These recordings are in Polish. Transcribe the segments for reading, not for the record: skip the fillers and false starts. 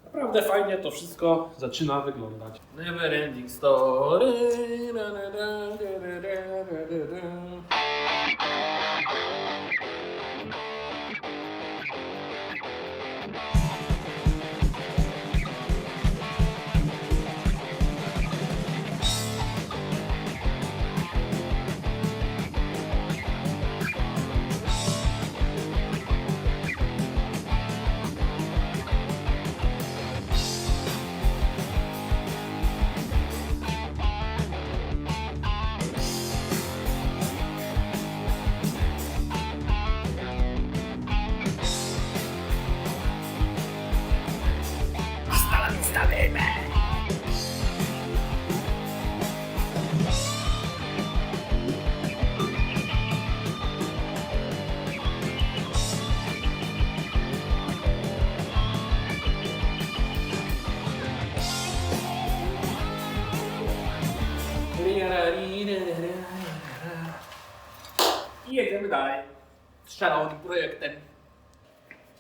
Naprawdę fajnie to wszystko zaczyna wyglądać. Never ending story. I jedziemy dalej z szalonym projektem.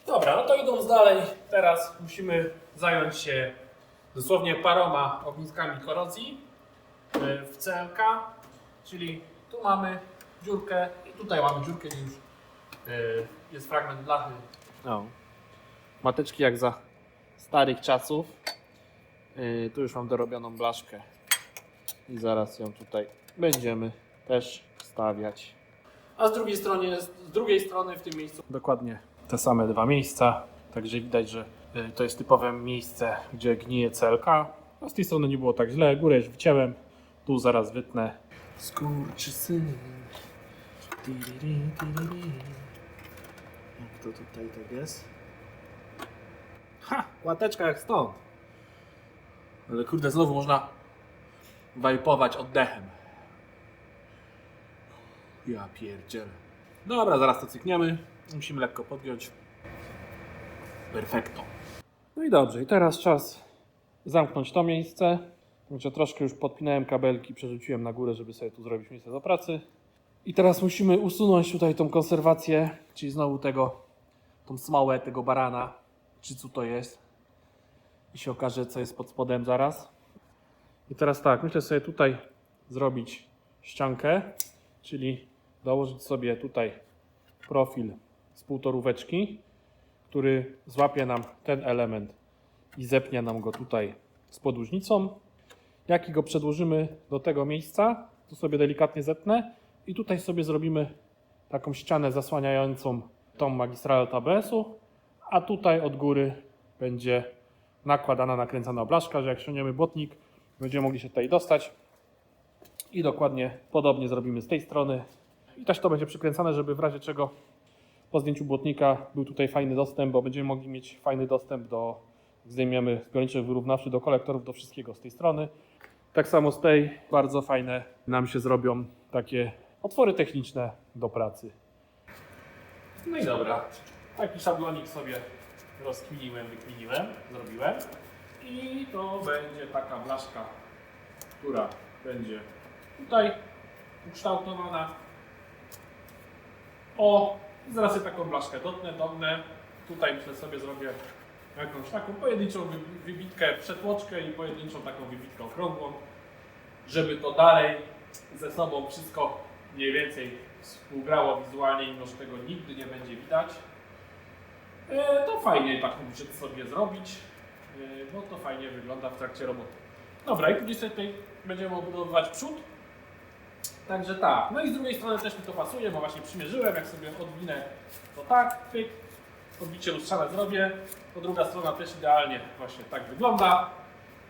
Dobra, no to idąc dalej, teraz musimy zająć się dosłownie paroma ogniskami korozji w CLK, czyli tu mamy dziurkę i tutaj mamy dziurkę, gdzie już jest fragment blachy. No. Mateczki jak za starych czasów. Tu już mam dorobioną blaszkę i zaraz ją tutaj będziemy też wstawiać. A z drugiej strony w tym miejscu dokładnie te same dwa miejsca, także widać, że to jest typowe miejsce, gdzie gnije CLK. A z tej strony nie było tak źle, górę już wyciąłem, tu zaraz wytnę. Skurczysyn. Jak to tutaj tak jest? Ha! Łateczka jak stąd. Ale kurde, znowu można wajpować oddechem. Ja pierdzielę. Dobra, zaraz to cykniemy. Musimy lekko podgiąć. Perfekto. No i dobrze, i teraz czas zamknąć to miejsce. Także troszkę już podpinałem kabelki, przerzuciłem na górę, żeby sobie tu zrobić miejsce do pracy. I teraz musimy usunąć tutaj tą konserwację, czyli znowu tą smołę tego barana, czy co to jest. I się okaże, co jest pod spodem zaraz. I teraz tak, myślę sobie tutaj zrobić ściankę, czyli dołożyć sobie tutaj profil z półtoróweczki, który złapie nam ten element i zepnie nam go tutaj z podłużnicą. Jak go przedłożymy do tego miejsca, to sobie delikatnie zetnę i tutaj sobie zrobimy taką ścianę zasłaniającą tą magistralę ABS-u, a tutaj od góry będzie nakładana, nakręcana blaszka, że jak ściągniemy błotnik, będziemy mogli się tutaj dostać. I dokładnie podobnie zrobimy z tej strony. I też to będzie przykręcane, żeby w razie czego po zdjęciu błotnika był tutaj fajny dostęp, bo będziemy mogli mieć fajny dostęp zdejmiemy zbiorniczek wyrównawczy do kolektorów, do wszystkiego z tej strony. Tak samo z tej bardzo fajne nam się zrobią takie otwory techniczne do pracy. No i dobra, taki szablonik sobie rozkminiłem, zrobiłem. I to będzie taka blaszka, która będzie tutaj ukształtowana. O, i zaraz sobie taką blaszkę dotnę. Tutaj myślę sobie zrobię jakąś taką pojedynczą wybitkę, przetłoczkę i pojedynczą taką wybitkę okrągłą, żeby to dalej ze sobą wszystko mniej więcej współgrało wizualnie, mimo że tego nigdy nie będzie widać. To fajnie taką rzecz sobie zrobić, bo to fajnie wygląda w trakcie roboty. Dobra, i później sobie tutaj będziemy obudowywać przód. Także tak, no i z drugiej strony też mi to pasuje, bo właśnie przymierzyłem, jak sobie odwinę to tak, pyk, odbicie lustrzane zrobię, to druga strona też idealnie właśnie tak wygląda.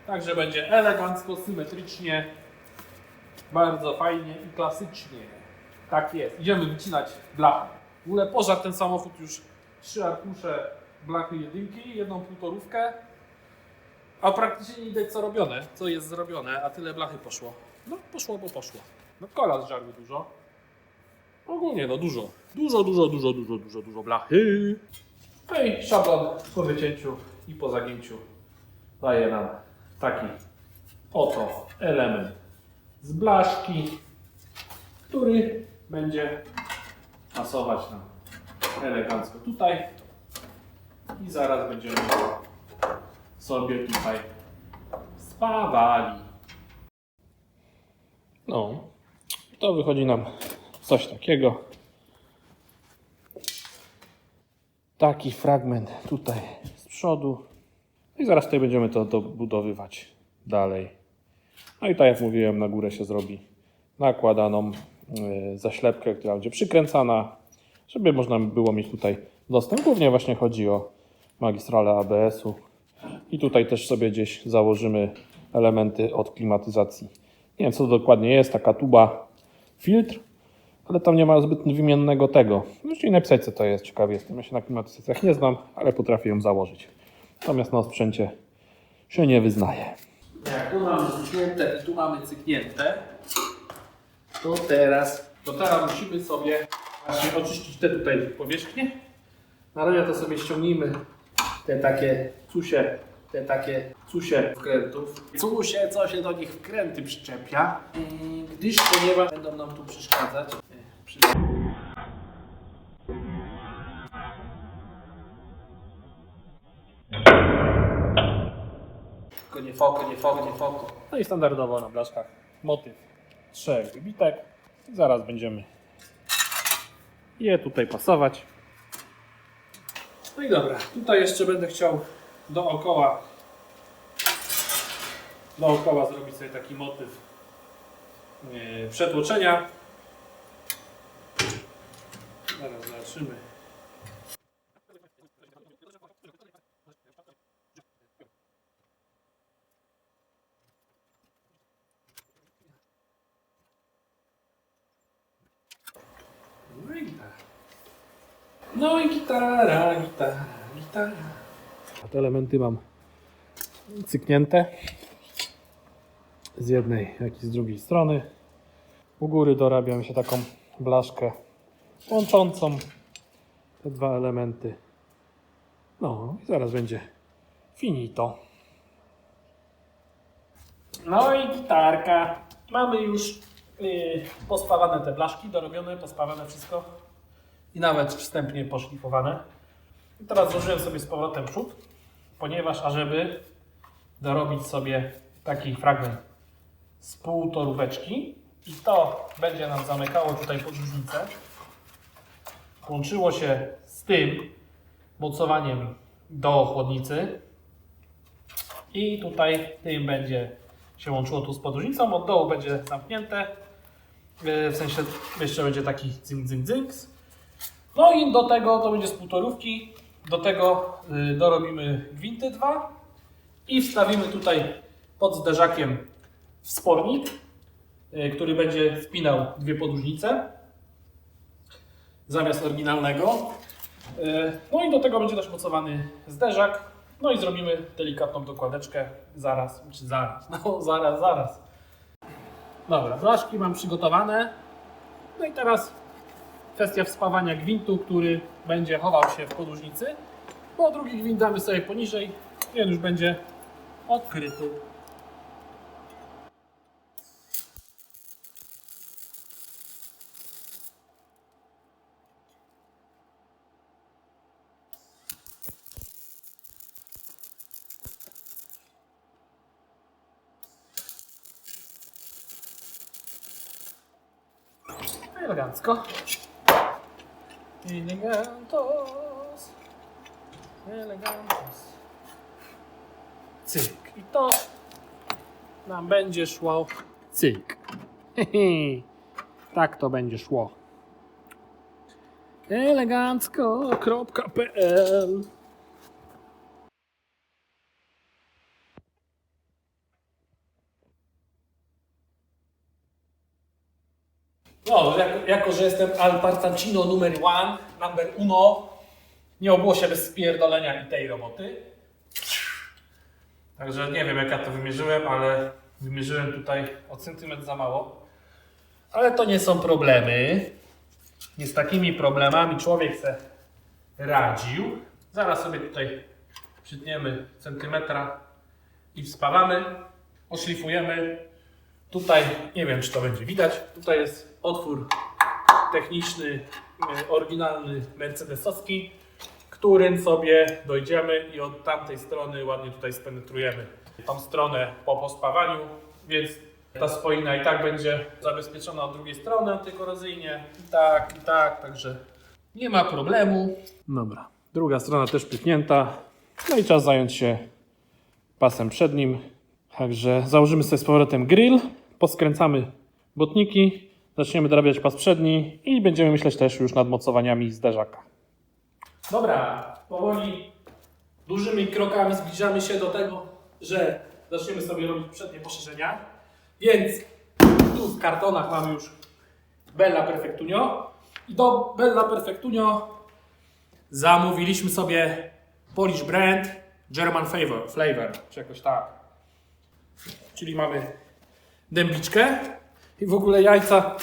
Także będzie elegancko, symetrycznie, bardzo fajnie i klasycznie. Tak jest, idziemy wycinać blachę. W ogóle pożarł ten samochód już 3 arkusze blachy jedynki, 1 półtorówkę, a praktycznie nie widać co jest zrobione, a tyle blachy poszło. No poszło, bo poszło. No kola zżarły dużo. Ogólnie no dużo. Dużo blachy. No i szablon po wycięciu i po zagięciu daje nam taki oto element z blaszki, który będzie pasować nam elegancko tutaj. I zaraz będziemy sobie tutaj spawali. No, to wychodzi nam coś takiego. Taki fragment tutaj z przodu. I zaraz tutaj będziemy to dobudowywać dalej. No i tak jak mówiłem, na górę się zrobi nakładaną zaślepkę, która będzie przykręcana, żeby można było mieć tutaj dostęp. Głównie właśnie chodzi o magistralę ABS-u. I tutaj też sobie gdzieś założymy elementy od klimatyzacji. Nie wiem, co to dokładnie jest, taka tuba, filtr, ale tam nie ma zbyt wymiennego tego. Możecie napisać, co to jest, ciekawy jestem. Ja się na klimatyzacjach nie znam, ale potrafię ją założyć. Natomiast na sprzęcie się nie wyznaję. Jak tu mamy cyknięte i tu mamy cyknięte, to teraz musimy sobie właśnie oczyścić te tutaj powierzchnie. Na razie to sobie ściągnijmy te takie cusie wkrętów. Cusie, co się do nich wkręty przyczepia, ponieważ będą nam tu przeszkadzać. Tylko nie foko. No i standardowo na blaszkach motyw 3 wybitek. I zaraz będziemy je tutaj pasować. No i dobra, tutaj jeszcze będę chciał dookoła zrobić sobie taki motyw przetłoczenia. Zaraz zobaczymy. No i gitara. A te elementy mam cyknięte z jednej, jak i z drugiej strony. U góry dorabiam się taką blaszkę łączącą te dwa elementy. No i zaraz będzie finito. No i gitarka. Mamy już pospawane te blaszki, dorobione, pospawane wszystko. I nawet wstępnie poszlifowane. I teraz złożyłem sobie z powrotem przód, ponieważ ażeby dorobić sobie taki fragment z półtoróweczki i to będzie nam zamykało tutaj podróżnicę. Łączyło się z tym mocowaniem do chłodnicy i tutaj tym będzie się łączyło tu z podróżnicą, od dołu będzie zamknięte, w sensie jeszcze będzie taki dzynk. No i do tego to będzie z półtorówki, do tego dorobimy gwinty 2 i wstawimy tutaj pod zderzakiem wspornik, który będzie wpinał dwie podłużnice zamiast oryginalnego. No i do tego będzie też mocowany zderzak. No i zrobimy delikatną dokładeczkę zaraz. Dobra, blaszki mam przygotowane. No i teraz kwestia wspawania gwintu, który będzie chował się w podłużnicy, bo drugi gwint damy sobie poniżej i on już będzie odkryty. Elegancko. Elegantos. Cyk. I to nam będzie szło cyk. Tak to będzie szło. Elegancko.pl. No, jako że jestem Al Partancino number uno, nie obyło się bez spierdolenia i tej roboty. Także nie wiem, jak ja to wymierzyłem, ale wymierzyłem tutaj o centymetr za mało. Ale to nie są problemy. Nie z takimi problemami człowiek se radził. Zaraz sobie tutaj przytniemy centymetra i wspawamy. Oszlifujemy. Tutaj, nie wiem, czy to będzie widać, tutaj jest otwór techniczny, oryginalny mercedesowski, którym sobie dojdziemy i od tamtej strony ładnie tutaj spenetrujemy tą stronę po pospawaniu, więc ta spoina i tak będzie zabezpieczona od drugiej strony antykorozyjnie. I tak, także nie ma problemu. Dobra, druga strona też pyknięta. No i czas zająć się pasem przednim. Także założymy sobie z powrotem grill, poskręcamy botniki, zaczniemy dorabiać pas przedni i będziemy myśleć też już nad mocowaniami zderzaka. Dobra, powoli, dużymi krokami zbliżamy się do tego, że zaczniemy sobie robić przednie poszerzenia. Więc tu w kartonach mamy już Bella Perfectunio i do Bella Perfectunio zamówiliśmy sobie Polish brand German Flavor, czy jakoś tak. Czyli mamy dębiczkę i w ogóle jajca,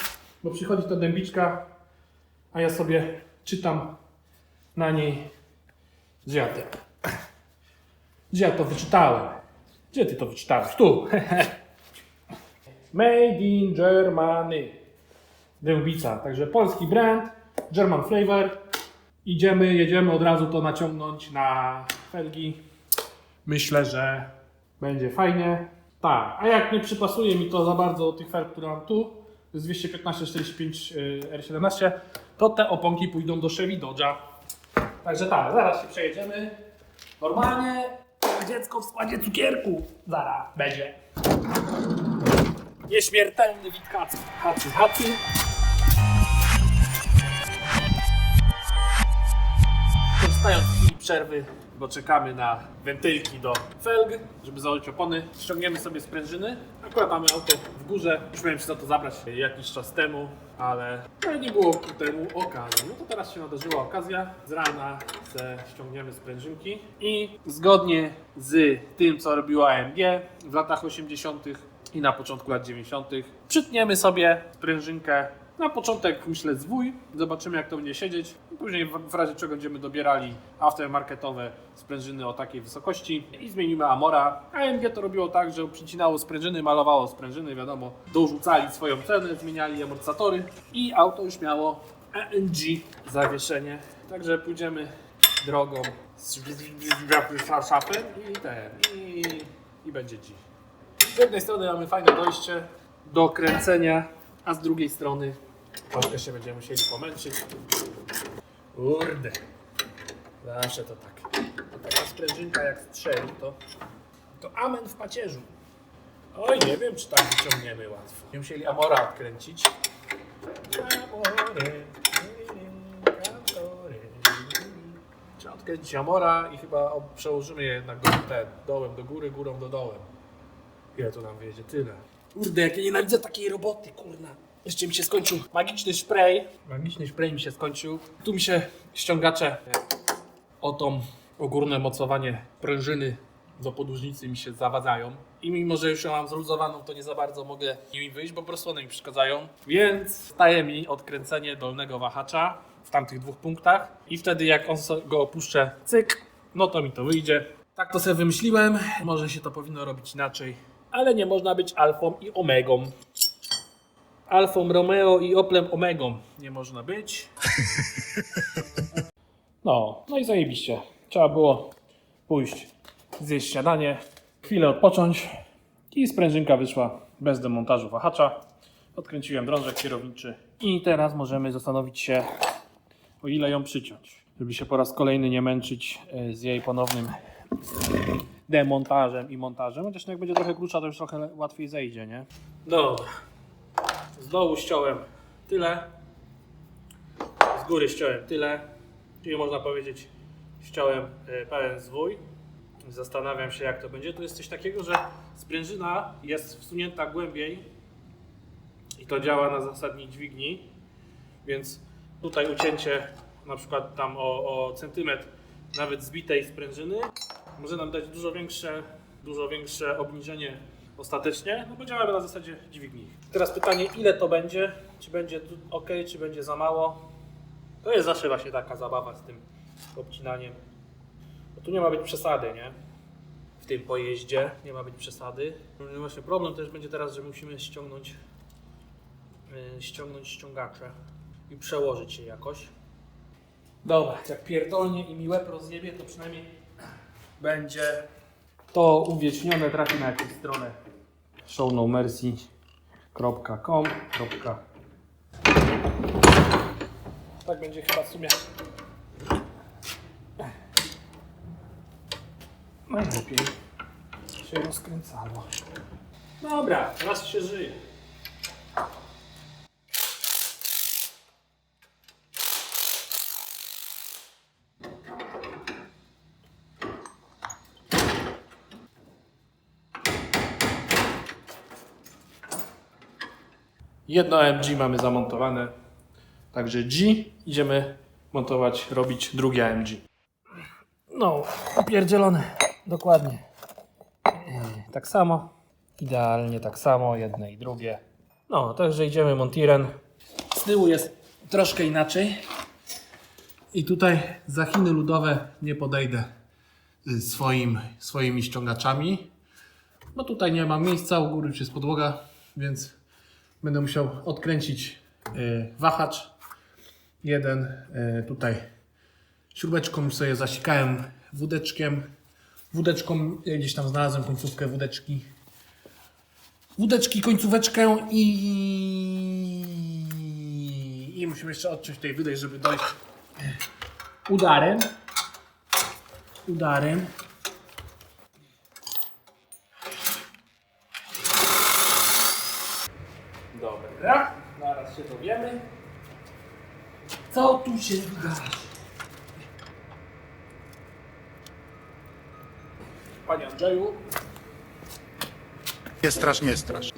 bo przychodzi ta dębiczka, a ja sobie czytam na niej, gdzie ja to wyczytałem? Gdzie ty to wyczytałeś? Tu! Made in Germany. Dębica, także polski brand, German Flavor. Jedziemy od razu to naciągnąć na felgi. Myślę, że będzie fajnie. Tak, a jak nie przypasuje mi to za bardzo do tych felg, które mam tu, to jest 215-45 R17, to te oponki pójdą do Chevy Dodge'a. Także tak, zaraz się przejedziemy. Normalnie jak dziecko w składzie cukierku. Zaraz będzie. Nieśmiertelny Witkacy. Hacy. Korzystając z chwili przerwy, bo czekamy na wentylki do felg, żeby założyć opony. Ściągniemy sobie sprężyny. Akurat mamy auto w górze. Już miałem się za to zabrać jakiś czas temu, ale nie było ku temu okazji. No to teraz się nadarzyła okazja. Z rana ściągniemy sprężynki i zgodnie z tym, co robiła AMG w latach 80. i na początku lat 90. przytniemy sobie sprężynkę. Na początek myślę zwój, zobaczymy jak to będzie siedzieć. Później w razie czego będziemy dobierali aftermarketowe sprężyny o takiej wysokości i zmienimy Amora. AMG to robiło tak, że przycinało sprężyny, malowało sprężyny, wiadomo, dorzucali swoją cenę, zmieniali amortyzatory i auto już miało AMG zawieszenie. Także pójdziemy drogą z szafem i będzie dziś. Z jednej strony mamy fajne dojście do kręcenia, a z drugiej strony troszkę się będziemy musieli pomęczyć. Kurde, zawsze to tak. Taka sprężynka jak strzeli, to amen w pacierzu. Oj, nie wiem czy tak wyciągniemy łatwo. Nie musieli Amora odkręcić. Trzeba odkręcić Amora i chyba przełożymy je jednak dołem do góry, górą do dołem. Ile tu nam wyjedzie? Tyle. Kurde, jak ja nienawidzę takiej roboty, kurna. Jeszcze mi się skończył magiczny spray. Magiczny spray mi się skończył. Tu mi się ściągacze o tą ogórne mocowanie prężyny do podłużnicy mi się zawadzają. I mimo, że już ją mam zluzowaną, to nie za bardzo mogę nimi wyjść, bo po prostu one mi przeszkadzają. Więc staje mi odkręcenie dolnego wahacza w tamtych dwóch punktach. I wtedy jak go opuszczę, cyk, no to mi to wyjdzie. Tak to sobie wymyśliłem. Może się to powinno robić inaczej. Ale nie można być alfą i omegą. Alfą Romeo i Oplem Omegą nie można być. No i zajebiście. Trzeba było pójść, zjeść śniadanie, chwilę odpocząć i sprężynka wyszła bez demontażu wahacza. Odkręciłem drążek kierowniczy i teraz możemy zastanowić się, o ile ją przyciąć, żeby się po raz kolejny nie męczyć z jej ponownym demontażem i montażem. Chociaż jak będzie trochę krótsza, to już trochę łatwiej zejdzie, nie? Dobra. Z dołu ściąłem tyle. Z góry ściąłem tyle. Czyli można powiedzieć, ściąłem pełen zwój. Zastanawiam się jak to będzie. To jest coś takiego, że sprężyna jest wsunięta głębiej i to działa na zasadniej dźwigni. Więc tutaj ucięcie na przykład tam o centymetr nawet zbitej sprężyny może nam dać dużo większe obniżenie ostatecznie, no bo działamy na zasadzie dźwigni. Teraz pytanie, ile to będzie? Czy będzie ok, czy będzie za mało? To jest zawsze właśnie taka zabawa z tym obcinaniem. Bo tu nie ma być przesady, nie? W tym pojeździe nie ma być przesady. No właśnie problem też będzie teraz, że musimy ściągnąć ściągacze i przełożyć je jakoś. Dobra, jak pierdolnie i mi łeb rozjebie, to przynajmniej będzie to uwiecznione, trafi na jakąś stronę shownomercy.com. Tak będzie chyba w sumie najlepiej się rozkręcało. Dobra, teraz się żyje. Jedno AMG mamy zamontowane, także G idziemy montować, robić drugie AMG. No, upierdzielone, dokładnie. Tak samo, idealnie tak samo, jedne i drugie. No, także idziemy montiren. Z tyłu jest troszkę inaczej. I tutaj za Chiny ludowe nie podejdę swoimi ściągaczami. Bo tutaj nie ma miejsca, u góry już jest podłoga, więc będę musiał odkręcić wahacz. Jeden tutaj śrubeczką już sobie zasikałem wódeczką gdzieś tam znalazłem końcówkę wódeczki, końcóweczkę i musimy jeszcze odciąć tej wydech, żeby dojść udarem. Dobra, zaraz się dowiemy, co tu się wydarzy. Panie Andrzeju. Nie strasz, nie strasz.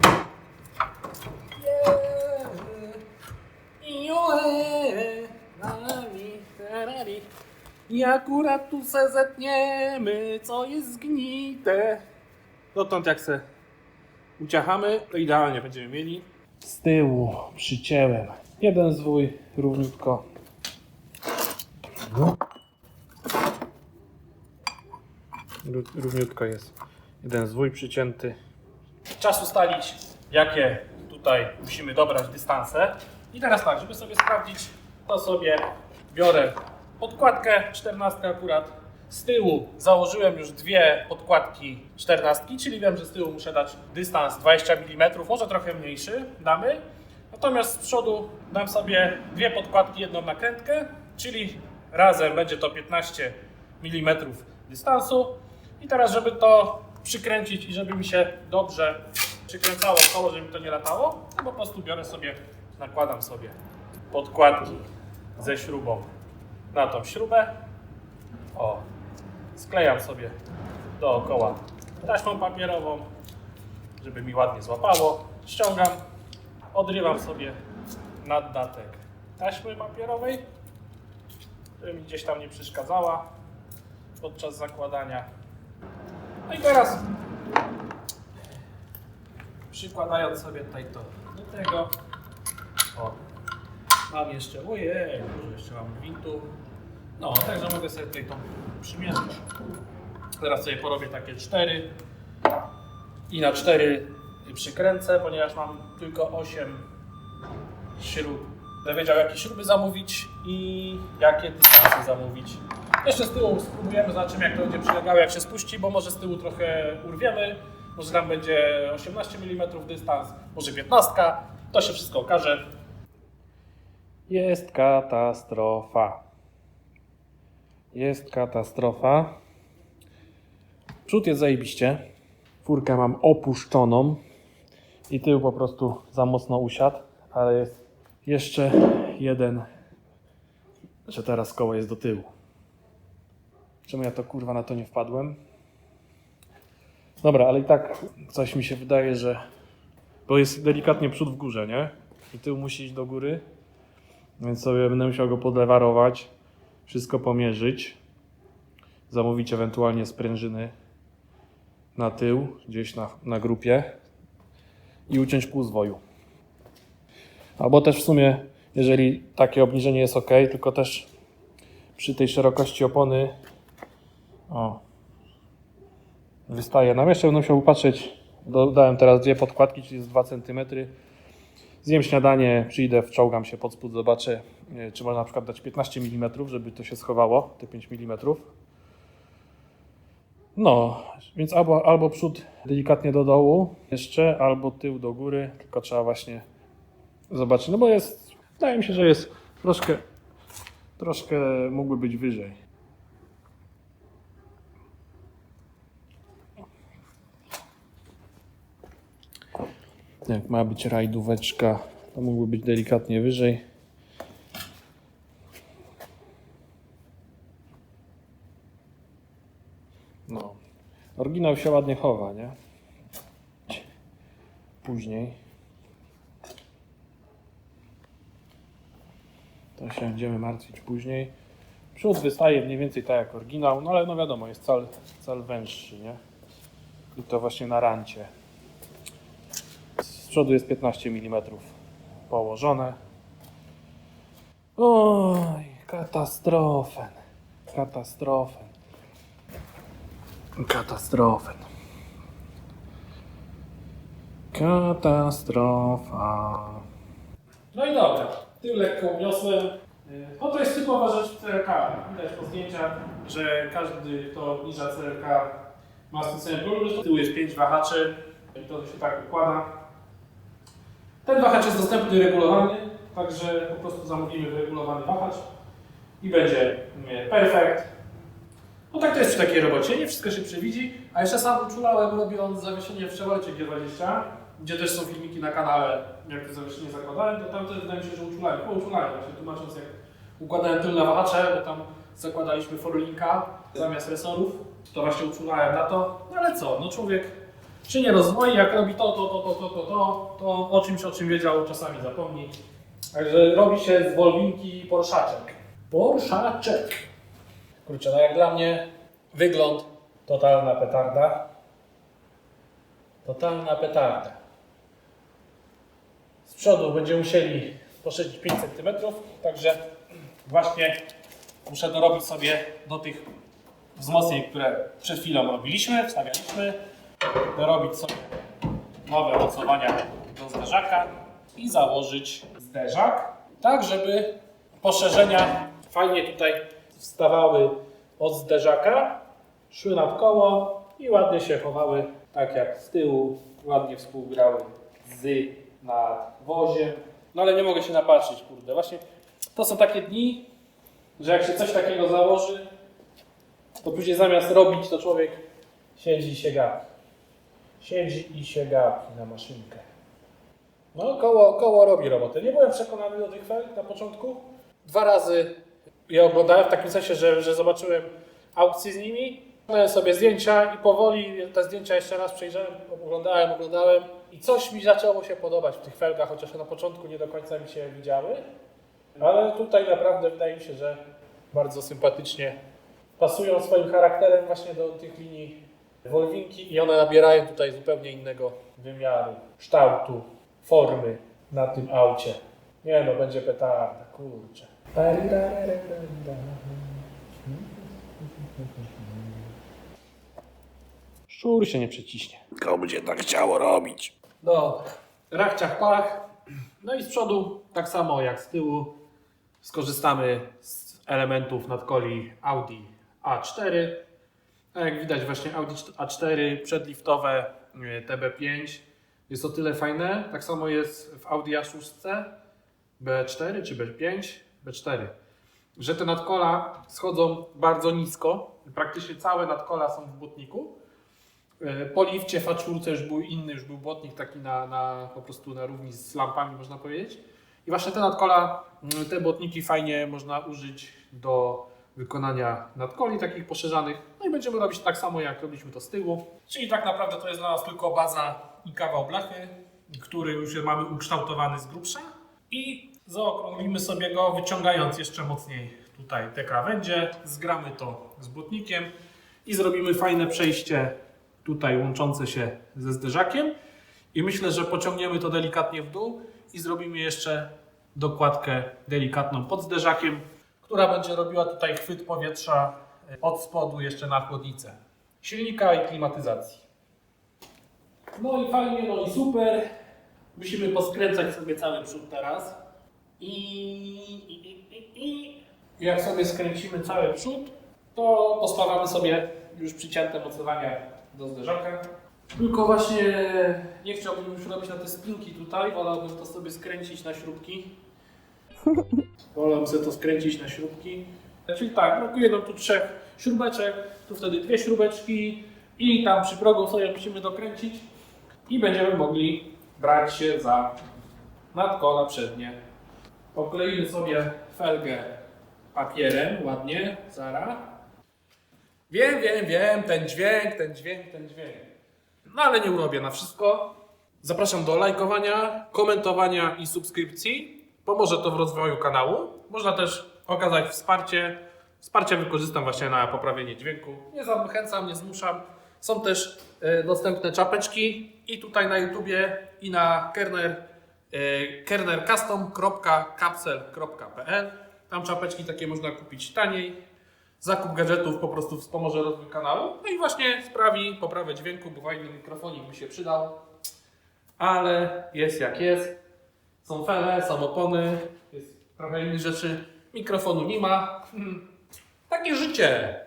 I akurat tu se zetniemy, co jest zgnite. Dotąd jak se uciachamy, to idealnie będziemy mieli. Z tyłu przycięłem jeden zwój równiutko. Równiutko jest jeden zwój przycięty. Czas ustalić, jakie tutaj musimy dobrać dystanse. I teraz tak, żeby sobie sprawdzić, to sobie biorę podkładkę 14 akurat. Z tyłu założyłem już dwie podkładki 14, czyli wiem, że z tyłu muszę dać dystans 20 mm, może trochę mniejszy damy. Natomiast z przodu dam sobie dwie podkładki, jedną nakrętkę, czyli razem będzie to 15 mm dystansu. I teraz, żeby to przykręcić i żeby mi się dobrze przykręcało koło, żeby mi to nie latało, to po prostu biorę sobie, nakładam sobie podkładki ze śrubą na tą śrubę. O, sklejam sobie dookoła taśmą papierową, żeby mi ładnie złapało. Ściągam, odrywam sobie naddatek taśmy papierowej, żeby mi gdzieś tam nie przeszkadzała podczas zakładania. No i teraz przykładając sobie tutaj to do tego, o, mam jeszcze, ojej, może jeszcze mam gwintu, no, także mogę sobie tutaj to przymierzyć. Teraz sobie porobię takie 4 i na 4 przykręcę, ponieważ mam tylko 8 śrub. Będę wiedział, jakie śruby zamówić i jakie dystanse zamówić. Jeszcze z tyłu spróbujemy, zobaczymy, jak to będzie przylegało, jak się spuści, bo może z tyłu trochę urwiemy, może tam będzie 18 mm dystans, może 15, to się wszystko okaże. Jest katastrofa. Jest katastrofa. Przód jest zajebiście. Furkę mam opuszczoną i tył po prostu za mocno usiadł, ale jest jeszcze jeden, że teraz koło jest do tyłu. Czemu ja to kurwa na to nie wpadłem? Dobra, ale i tak coś mi się wydaje, że... Bo jest delikatnie przód w górze, nie? I tył musi iść do góry. Więc sobie będę musiał go podlewarować. Wszystko pomierzyć. Zamówić ewentualnie sprężyny na tył, gdzieś na grupie. I uciąć pół zwoju. Albo też w sumie, jeżeli takie obniżenie jest ok, tylko też przy tej szerokości opony wystaje nam. Jeszcze będę musiał patrzeć, dodałem teraz dwie podkładki, czyli jest 2 cm. Zjem śniadanie, przyjdę, wczołgam się pod spód, zobaczę, czy można na przykład dać 15 mm, żeby to się schowało, te 5 mm. No, więc albo przód delikatnie do dołu jeszcze, albo tył do góry, tylko trzeba właśnie zobaczyć, no bo jest, wydaje mi się, że jest troszkę mógłby być wyżej. Jak ma być rajdóweczka, to mógłby być delikatnie wyżej. No, oryginał się ładnie chowa, nie? Później to się będziemy martwić później. Przód wystaje mniej więcej tak jak oryginał, no ale no wiadomo, jest cal węższy, nie? I to właśnie na rancie. Z przodu jest 15 mm położone. Oj, katastrofen. Katastrofa. No i dobra, tył lekko uniosłem. No to jest typowa rzecz w CLK. Widać po zdjęciach, że każdy, kto obniża CLK, ma specjalny problem. Z tyłu jest 5 wahaczy i to się tak układa. Ten wahacz jest dostępny i regulowany, także po prostu zamówimy wyregulowany wahacz i będzie perfekt. No tak to jest przy takiej robocie, nie wszystko się przewidzi, a jeszcze sam uczulałem, robiąc zawieszenie w Chevroletie G20, gdzie też są filmiki na kanale, jak to zawieszenie zakładałem, to tam też wydaje mi się, że uczulałem, właśnie tłumacząc jak układałem tylne wahacze, bo tam zakładaliśmy forlinka zamiast resorów, to właśnie uczulałem na to, no ale co, no człowiek się nie rozwoi, jak robi to o czymś, o czym wiedział, czasami zapomni. Także robi się z Wolwinki Porszaczek. Kurczę, no jak dla mnie wygląd totalna petarda. Z przodu będziemy musieli poszerzyć 5 cm, także właśnie muszę dorobić sobie do tych wzmocnień, które przed chwilą robiliśmy, wstawialiśmy, dorobić sobie nowe mocowania do zderzaka i założyć zderzak, tak żeby poszerzenia fajnie tutaj wstawały od zderzaka, szły nad koło i ładnie się chowały, tak jak z tyłu, ładnie współgrały z nadwoziem. No ale nie mogę się napatrzeć, kurde. Właśnie to są takie dni, że jak się coś takiego założy, to później zamiast robić, to człowiek siedzi i się gapi. Na maszynkę. No koło robi robotę. Nie byłem przekonany do tych felg na początku. 2 razy je oglądałem w takim sensie, że zobaczyłem aukcję z nimi. Oglądałem sobie zdjęcia i powoli te zdjęcia jeszcze raz przejrzałem, oglądałem i coś mi zaczęło się podobać w tych felgach, chociaż na początku nie do końca mi się widziały. Ale tutaj naprawdę wydaje mi się, że bardzo sympatycznie pasują swoim charakterem właśnie do tych linii Wolwinki i one nabierają tutaj zupełnie innego wymiaru, kształtu, formy na tym aucie. Nie no, będzie petarda, kurczę. Szczur się nie przeciśnie. Komu się tak chciało robić? Dobra, rachciach pach. No i z przodu, tak samo jak z tyłu, skorzystamy z elementów nadkoli Audi A4. A jak widać właśnie Audi A4 przedliftowe TB5 jest o tyle fajne. Tak samo jest w Audi A6 B4 czy B5? B4. Że te nadkola schodzą bardzo nisko. Praktycznie całe nadkola są w błotniku. Po lifcie w A4 już był inny, już był błotnik taki po prostu na równi z lampami, można powiedzieć. I właśnie te nadkola, te błotniki fajnie można użyć do wykonania nadkoli takich poszerzanych. No i będziemy robić tak samo jak robiliśmy to z tyłu. Czyli tak naprawdę to jest dla nas tylko baza i kawał blachy, który już mamy ukształtowany z grubsza. I zaokrąglimy sobie go, wyciągając jeszcze mocniej tutaj te krawędzie. Zgramy to z błotnikiem i zrobimy fajne przejście tutaj łączące się ze zderzakiem. I myślę, że pociągniemy to delikatnie w dół i zrobimy jeszcze dokładkę delikatną pod zderzakiem, która będzie robiła tutaj chwyt powietrza od spodu jeszcze na chłodnicę silnika i klimatyzacji. No i fajnie, no i super. Musimy poskręcać sobie cały przód teraz. I jak sobie skręcimy cały przód, to postawamy sobie już przycięte mocowania do zderzaka. Tylko właśnie nie chciałbym już robić na te spinki tutaj, wolałbym to sobie skręcić na śrubki. Wolałbym sobie to skręcić na śrubki. Czyli tak, brakuje nam tu 3 śrubeczek, tu wtedy 2 śrubeczki i tam przy progu sobie musimy dokręcić i będziemy mogli brać się za nadkola przednie. Pokleimy sobie felgę papierem ładnie, Zara. Wiem, ten dźwięk. No ale nie urobię na wszystko. Zapraszam do lajkowania, komentowania i subskrypcji. Pomoże to w rozwoju kanału. Można też okazać wsparcie. Wsparcie wykorzystam właśnie na poprawienie dźwięku. Nie zachęcam, nie zmuszam. Są też dostępne czapeczki i tutaj na YouTubie i na kernercustom.capsel.pl. Tam czapeczki takie można kupić taniej. Zakup gadżetów po prostu wspomoże rozwój kanału. No i właśnie sprawi poprawę dźwięku, bo fajny mikrofonik by się przydał. Ale jest jak jest. Są fele, są opony, jest trochę innych rzeczy. Mikrofonu nie ma. Takie życie.